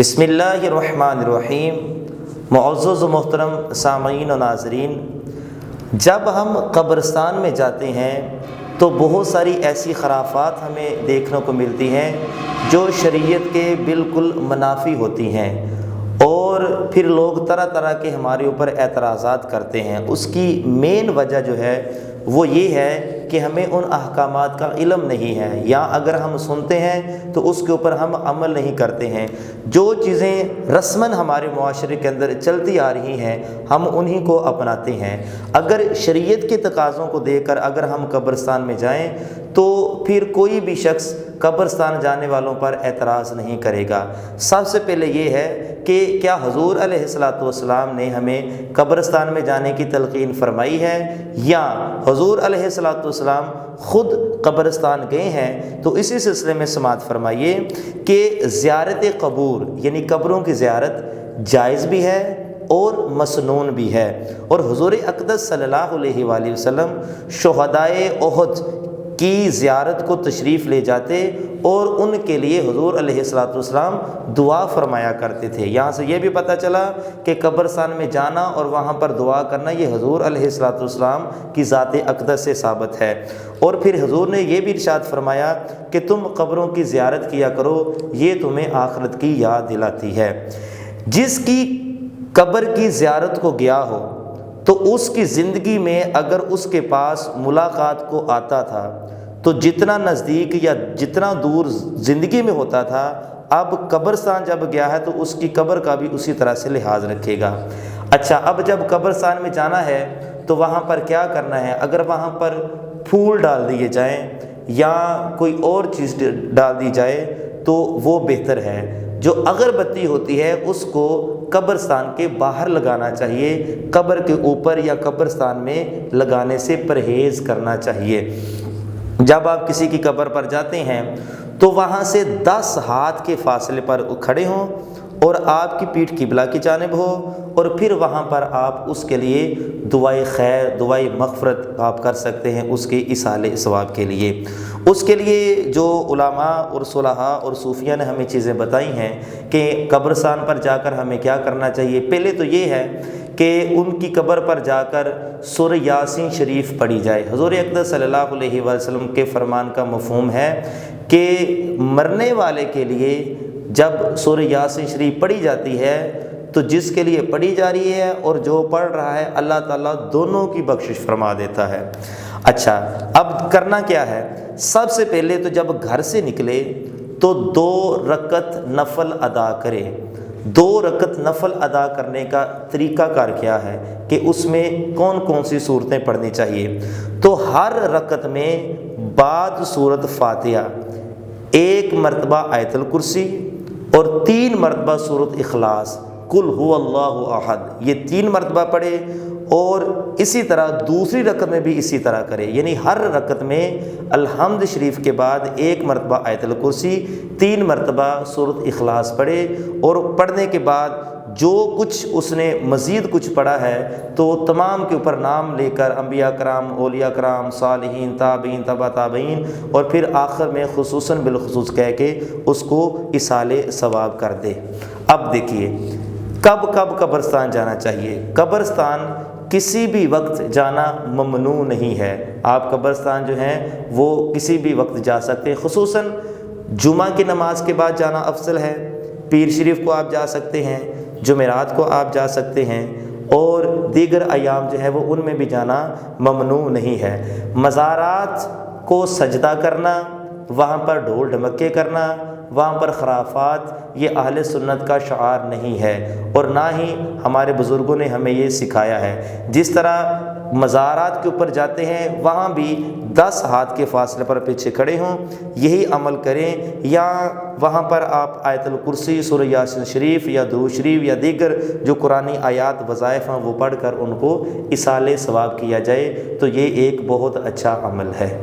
بسم اللہ الرحمن الرحیم۔ معزز و محترم سامعین و ناظرین، جب ہم قبرستان میں جاتے ہیں تو بہت ساری ایسی خرافات ہمیں دیکھنے کو ملتی ہیں جو شریعت کے بالکل منافی ہوتی ہیں، اور پھر لوگ طرح طرح کے ہمارے اوپر اعتراضات کرتے ہیں۔ اس کی مین وجہ جو ہے وہ یہ ہے کہ ہمیں ان احکامات کا علم نہیں ہے، یا اگر ہم سنتے ہیں تو اس کے اوپر ہم عمل نہیں کرتے ہیں۔ جو چیزیں رسماً ہمارے معاشرے کے اندر چلتی آ رہی ہیں ہم انہی کو اپناتے ہیں۔ اگر شریعت کے تقاضوں کو دیکھ کر اگر ہم قبرستان میں جائیں تو پھر کوئی بھی شخص قبرستان جانے والوں پر اعتراض نہیں کرے گا۔ سب سے پہلے یہ ہے کہ کیا حضور علیہ الصلوۃ والسلام نے ہمیں قبرستان میں جانے کی تلقین فرمائی ہے، یا حضور علیہ الصلوۃ والسلام خود قبرستان گئے ہیں؟ تو اسی سلسلے میں سماعت فرمائیے کہ زیارت قبور یعنی قبروں کی زیارت جائز بھی ہے اور مسنون بھی ہے، اور حضور اقدس صلی اللہ علیہ وآلہ وسلم شہدائے احد کی زیارت کو تشریف لے جاتے اور ان کے لیے حضور علیہ الصلوۃ والسلام دعا فرمایا کرتے تھے۔ یہاں سے یہ بھی پتہ چلا کہ قبرستان میں جانا اور وہاں پر دعا کرنا یہ حضور علیہ الصلوۃ والسلام کی ذات اقدس سے ثابت ہے۔ اور پھر حضور نے یہ بھی ارشاد فرمایا کہ تم قبروں کی زیارت کیا کرو، یہ تمہیں آخرت کی یاد دلاتی ہے۔ جس کی قبر کی زیارت کو گیا ہو تو اس کی زندگی میں اگر اس کے پاس ملاقات کو آتا تھا تو جتنا نزدیک یا جتنا دور زندگی میں ہوتا تھا، اب قبرستان جب گیا ہے تو اس کی قبر کا بھی اسی طرح سے لحاظ رکھے گا۔ اچھا، اب جب قبرستان میں جانا ہے تو وہاں پر کیا کرنا ہے؟ اگر وہاں پر پھول ڈال دیے جائیں یا کوئی اور چیز ڈال دی جائے تو وہ بہتر ہے۔ جو اگربتی ہوتی ہے اس کو قبرستان کے باہر لگانا چاہیے، قبر کے اوپر یا قبرستان میں لگانے سے پرہیز کرنا چاہیے۔ جب آپ کسی کی قبر پر جاتے ہیں تو وہاں سے 10 ہاتھ کے فاصلے پر کھڑے ہوں اور آپ کی پیٹھ قبلہ کی جانب ہو، اور پھر وہاں پر آپ اس کے لیے دعائے خیر، دعائے مغفرت آپ کر سکتے ہیں اس کے ایصال ثواب کے لیے۔ اس کے لیے جو علماء اور صلحاء اور صوفیہ نے ہمیں چیزیں بتائی ہیں کہ قبرستان پر جا کر ہمیں کیا کرنا چاہیے، پہلے تو یہ ہے کہ ان کی قبر پر جا کر سورہ یاسین شریف پڑھی جائے۔ حضور اقدس صلی اللہ علیہ وسلم کے فرمان کا مفہوم ہے کہ مرنے والے کے لیے جب سورہ یاسین شریف پڑھی جاتی ہے تو جس کے لیے پڑھی جا رہی ہے اور جو پڑھ رہا ہے اللہ تعالیٰ دونوں کی بخشش فرما دیتا ہے۔ اچھا، اب کرنا کیا ہے؟ سب سے پہلے تو جب گھر سے نکلے تو 2 رکعت نفل ادا کرے۔ 2 رکعت نفل ادا کرنے کا طریقہ کار کیا ہے کہ اس میں کون کون سی صورتیں پڑھنی چاہیے؟ تو ہر رکعت میں بعد سورۃ فاتحہ 1 مرتبہ آیت الکرسی اور 3 مرتبہ سورۃ اخلاص قل هو اللہ احد، یہ 3 مرتبہ پڑھے، اور اسی طرح دوسری رکعت میں بھی اسی طرح کرے، یعنی ہر رکعت میں الحمد شریف کے بعد 1 مرتبہ آیت الکرسی، 3 مرتبہ سورۃ اخلاص پڑھے، اور پڑھنے کے بعد جو کچھ اس نے مزید کچھ پڑھا ہے تو تمام کے اوپر نام لے کر انبیاء کرام، اولیاء کرام، صالحین، تابعین، تبع تابعین، اور پھر آخر میں خصوصاً بالخصوص کہہ کے اس کو ایصال ثواب کر دے۔ اب دیکھیے کب کب قبرستان جانا چاہیے۔ قبرستان کسی بھی وقت جانا ممنوع نہیں ہے۔ آپ قبرستان جو ہیں وہ کسی بھی وقت جا سکتے ہیں، خصوصاً جمعہ کی نماز کے بعد جانا افضل ہے۔ پیر شریف کو آپ جا سکتے ہیں، جمعرات کو آپ جا سکتے ہیں، اور دیگر ایام جو ہے وہ ان میں بھی جانا ممنوع نہیں ہے۔ مزارات کو سجدہ کرنا، وہاں پر ڈھول ڈھمکے کرنا، وہاں پر خرافات، یہ اہل سنت کا شعار نہیں ہے، اور نہ ہی ہمارے بزرگوں نے ہمیں یہ سکھایا ہے۔ جس طرح مزارات کے اوپر جاتے ہیں وہاں بھی 10 ہاتھ کے فاصلے پر پیچھے کھڑے ہوں، یہی عمل کریں، یا وہاں پر آپ آیت الکرسی، سورہ یاسین شریف یا درود شریف یا دیگر جو قرآنی آیات وظائف ہیں وہ پڑھ کر ان کو ایصال ثواب کیا جائے، تو یہ ایک بہت اچھا عمل ہے۔